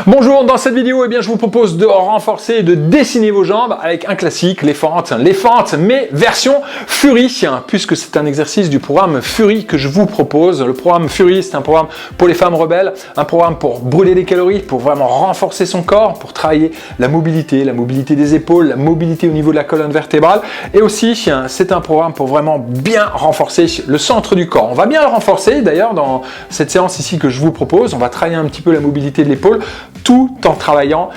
Bonjour, dans cette vidéo, je vous propose de renforcer et de dessiner vos jambes avec un classique, les fentes, mais version Fury, puisque c'est un exercice du programme Fury que je vous propose. Le programme Fury, c'est un programme pour les femmes rebelles, un programme pour brûler des calories, pour vraiment renforcer son corps, pour travailler la mobilité des épaules, la mobilité au niveau de la colonne vertébrale, et aussi, c'est un programme pour vraiment bien renforcer le centre du corps. On va bien le renforcer, d'ailleurs, dans cette séance ici que je vous propose, on va travailler un petit peu la mobilité de l'épaule, tout en travaillant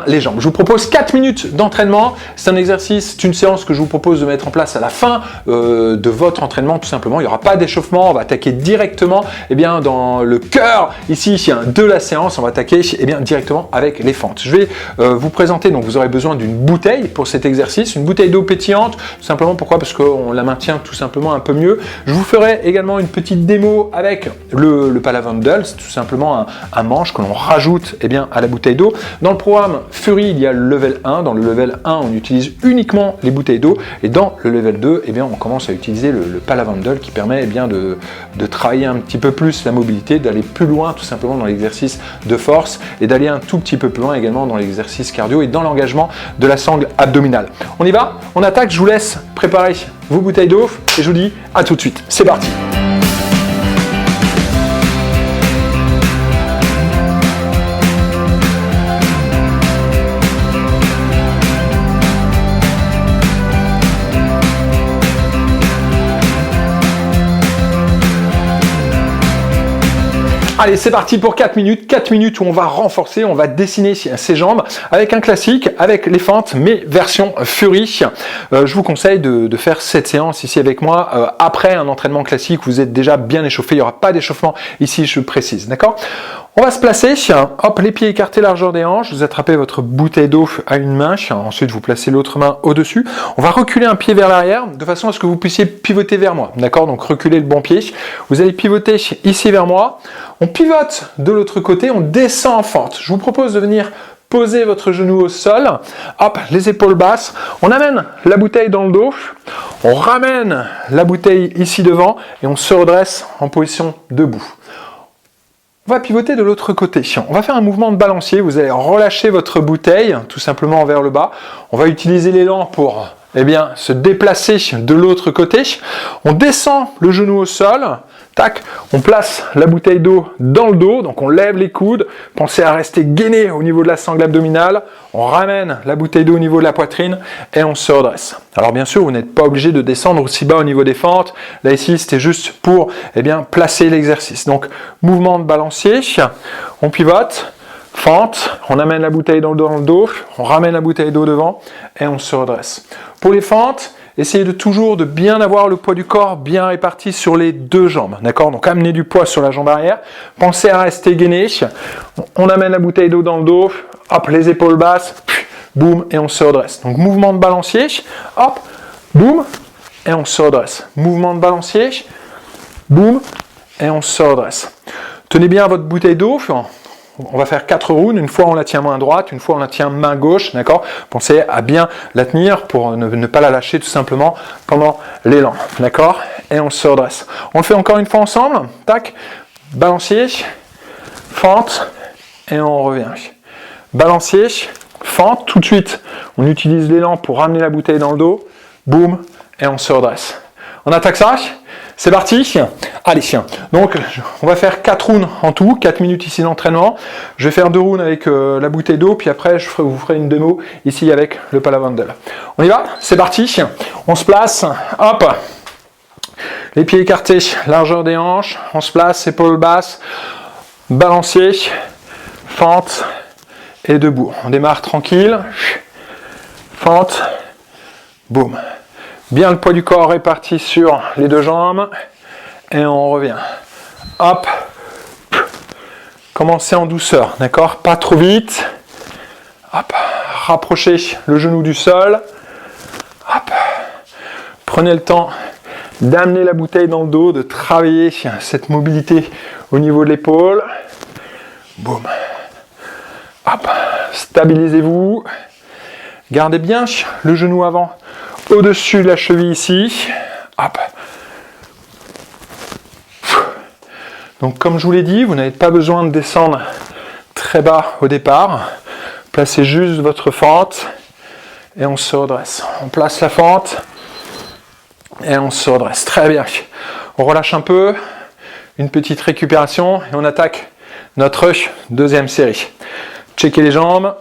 les jambes. Je vous propose 4 minutes d'entraînement. C'est un exercice, c'est une séance que je vous propose de mettre en place à la fin de votre entraînement, tout simplement. Il n'y aura pas d'échauffement, on va attaquer directement dans le cœur ici de la séance. On va attaquer directement avec les fentes. Je vais vous présenter, donc vous aurez besoin d'une bouteille pour cet exercice, une bouteille d'eau pétillante, tout simplement. Pourquoi? Parce qu'on la maintient tout simplement un peu mieux. Je vous ferai également une petite démo avec le palavandel, c'est tout simplement un manche que l'on rajoute à la bouteille d'eau. Dans le programme Fury, il y a le level 1. Dans le level 1, on utilise uniquement les bouteilles d'eau. Et dans le level 2, on commence à utiliser le palavandel qui permet de travailler un petit peu plus la mobilité, d'aller plus loin tout simplement dans l'exercice de force et d'aller un tout petit peu plus loin également dans l'exercice cardio et dans l'engagement de la sangle abdominale. On y va? On attaque. Je vous laisse préparer vos bouteilles d'eau et je vous dis à tout de suite. C'est parti! Allez, c'est parti pour 4 minutes. 4 minutes où on va renforcer, on va dessiner ses jambes avec un classique, avec les fentes, mais version Fury. Je vous conseille de faire cette séance ici avec moi après un entraînement classique. Vous êtes déjà bien échauffé, il n'y aura pas d'échauffement ici, je précise, d'accord? On va se placer, hop, les pieds écartés largeur des hanches, vous attrapez votre bouteille d'eau à une main, ensuite vous placez l'autre main au-dessus. On va reculer un pied vers l'arrière, de façon à ce que vous puissiez pivoter vers moi, d'accord? Donc reculez le bon pied, vous allez pivoter ici vers moi, on pivote de l'autre côté, on descend en fente. Je vous propose de venir poser votre genou au sol, hop, les épaules basses, on amène la bouteille dans le dos, on ramène la bouteille ici devant et on se redresse en position debout. On va pivoter de l'autre côté. On va faire un mouvement de balancier. Vous allez relâcher votre bouteille tout simplement vers le bas. On va utiliser l'élan pour se déplacer de l'autre côté. On descend le genou au sol. Tac, on place la bouteille d'eau dans le dos, donc on lève les coudes, pensez à rester gainé au niveau de la sangle abdominale, on ramène la bouteille d'eau au niveau de la poitrine et on se redresse. Alors bien sûr, vous n'êtes pas obligé de descendre aussi bas au niveau des fentes, là ici c'était juste pour placer l'exercice. Donc mouvement de balancier, on pivote, fente, on amène la bouteille dans le dos, on ramène la bouteille d'eau devant et on se redresse. Pour les fentes, essayez toujours de bien avoir le poids du corps bien réparti sur les deux jambes, d'accord? Donc amenez du poids sur la jambe arrière, pensez à rester gainé, on amène la bouteille d'eau dans le dos, hop, les épaules basses, boum, et on se redresse. Donc mouvement de balancier, hop, boum, et on se redresse. Mouvement de balancier, boum, et on se redresse. Tenez bien votre bouteille d'eau. On va faire 4 rounds, une fois on la tient main droite, une fois on la tient main gauche, d'accord? Pensez à bien la tenir pour ne pas la lâcher tout simplement pendant l'élan, d'accord? Et on se redresse. On le fait encore une fois ensemble, tac, balancier, fente, et on revient. Balancier, fente, tout de suite, on utilise l'élan pour ramener la bouteille dans le dos, boum, et on se redresse. On attaque ça? C'est parti. Allez, donc on va faire 4 rounds en tout, 4 minutes ici d'entraînement. Je vais faire 2 rounds avec la bouteille d'eau, puis après vous ferai une démo ici avec le palavandel. On y va? C'est parti. On se place, hop, les pieds écartés, largeur des hanches, on se place, épaules basses, balancier, fente et debout. On démarre tranquille, fente, boum. Bien le poids du corps réparti sur les deux jambes. Et on revient. Hop. Commencez en douceur, d'accord? Pas trop vite. Hop. Rapprochez le genou du sol. Hop. Prenez le temps d'amener la bouteille dans le dos, de travailler cette mobilité au niveau de l'épaule. Boum. Hop. Stabilisez-vous. Gardez bien le genou avant au-dessus de la cheville ici. Hop. Donc comme je vous l'ai dit, vous n'avez pas besoin de descendre très bas au départ. Placez juste votre fente et on se redresse. On place la fente et on se redresse. Très bien. On relâche un peu, une petite récupération et on attaque notre deuxième série. Checkez les jambes.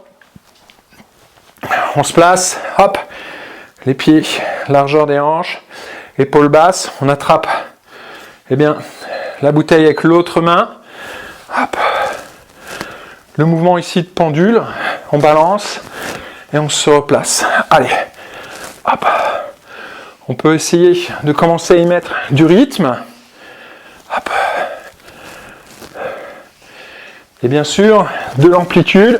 On se place, hop, les pieds, largeur des hanches, épaules basses. On attrape, eh bien, la bouteille avec l'autre main. Hop. Le mouvement ici de pendule, on balance et on se replace. Allez, hop. On peut essayer de commencer à y mettre du rythme. Hop. Et bien sûr, de l'amplitude.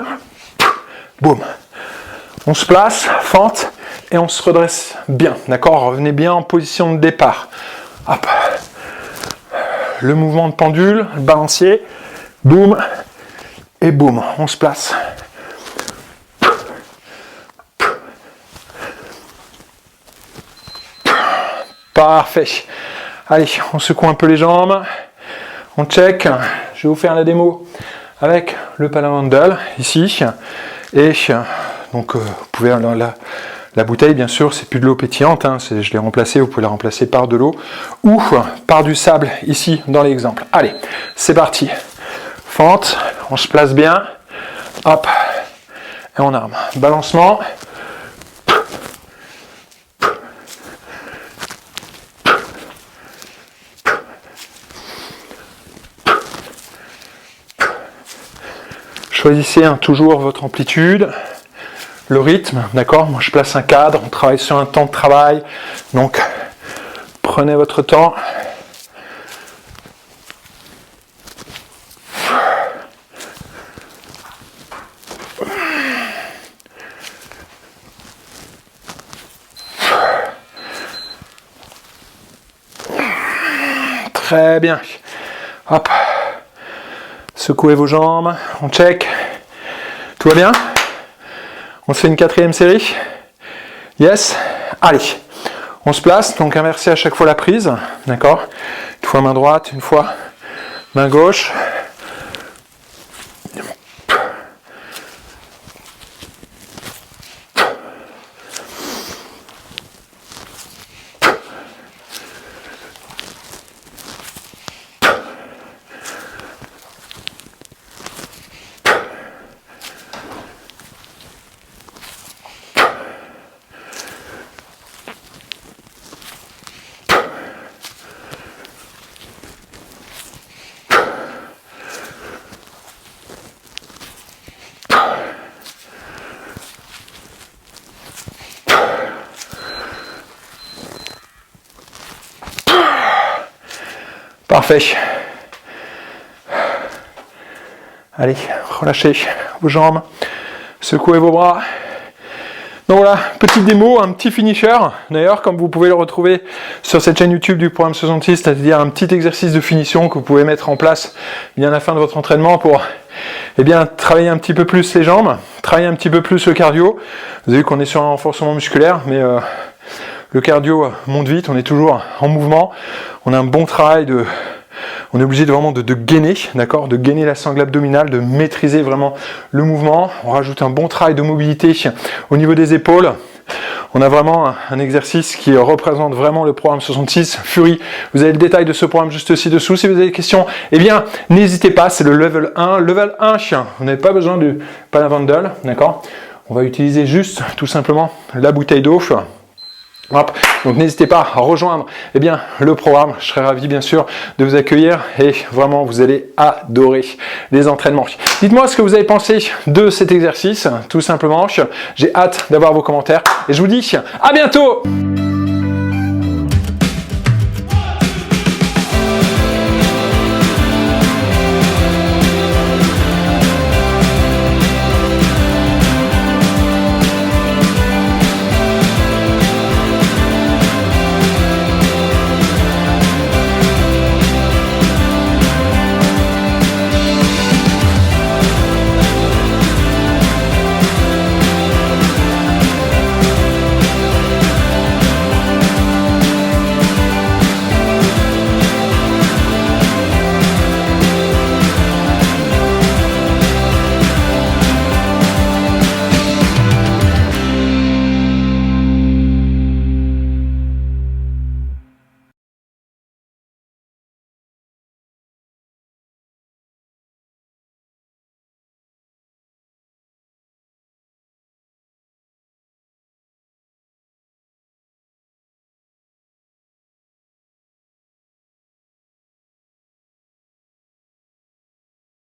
Boum. On se place, fente, et on se redresse bien. D'accord? Revenez bien en position de départ. Hop. Le mouvement de pendule, le balancier. Boum. Et boum. On se place. Parfait. Allez, on secoue un peu les jambes. On check. Je vais vous faire la démo avec le Palavandel ici. Et donc, vous pouvez la bouteille, bien sûr, c'est plus de l'eau pétillante. Hein, je l'ai remplacée. Vous pouvez la remplacer par de l'eau ou par du sable ici dans l'exemple. Allez, c'est parti. Fente. On se place bien. Hop. Et on arme. Balancement. Choisissez toujours votre amplitude, le rythme, d'accord? Moi je place un cadre, on travaille sur un temps de travail, donc prenez votre temps. Très bien. Hop. Secouez vos jambes, on check. Tout va bien? On se fait une quatrième série? Yes? Allez, on se place, donc inversez à chaque fois la prise, d'accord? Une fois main droite, une fois main gauche. Parfait. Allez, relâchez vos jambes, secouez vos bras. Donc voilà, petite démo, un petit finisher. D'ailleurs, comme vous pouvez le retrouver sur cette chaîne YouTube du programme 66, c'est-à-dire un petit exercice de finition que vous pouvez mettre en place bien à la fin de votre entraînement pour travailler un petit peu plus les jambes, travailler un petit peu plus le cardio. Vous avez vu qu'on est sur un renforcement musculaire, mais le cardio monte vite, on est toujours en mouvement. On a un bon travail on est obligé de gainer, d'accord, de gainer la sangle abdominale, de maîtriser vraiment le mouvement. On rajoute un bon travail de mobilité au niveau des épaules. On a vraiment un exercice qui représente vraiment le programme 66 Fury. Vous avez le détail de ce programme juste ci-dessous. Si vous avez des questions, eh bien, n'hésitez pas, c'est le level 1. Level 1, vous n'avez pas besoin du Palavandel, d'accord? On va utiliser juste, tout simplement, la bouteille d'eau. Hop. Donc n'hésitez pas à rejoindre le programme, je serai ravi bien sûr de vous accueillir et vraiment vous allez adorer les entraînements. Dites-moi ce que vous avez pensé de cet exercice, tout simplement, j'ai hâte d'avoir vos commentaires et je vous dis à bientôt.